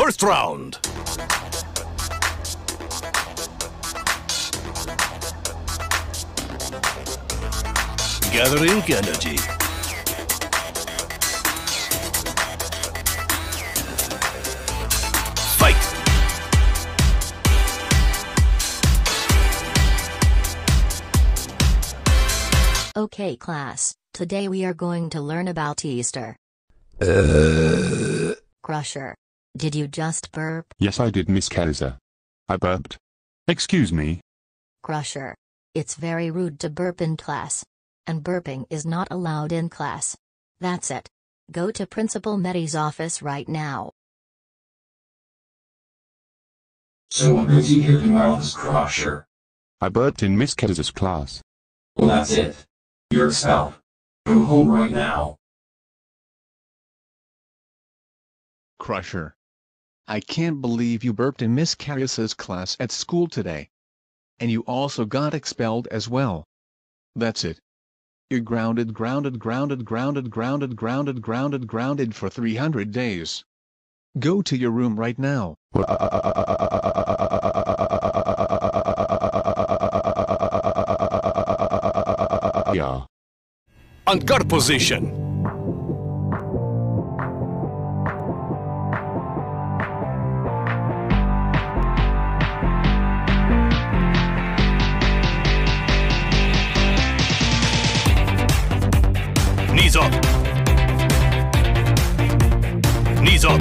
First round. Gathering energy. Fight. Okay class, today we are going to learn about Easter. Crusher. Did you just burp? Yes, I did, Miss Kaiser. I burped. Excuse me. Crusher. It's very rude to burp in class. And burping is not allowed in class. That's it. Go to Principal Medi's office right now. So what made you hear me out, Crusher? I burped in Miss Kaiser's class. Well, that's it. You're expelled. Go home right now. Crusher. I can't believe you burped in Miss Kaiser's class at school today. And you also got expelled as well. That's it. You're grounded for 300 days. Go to your room right now. Yeah. On guard position. Knees up. Knees up.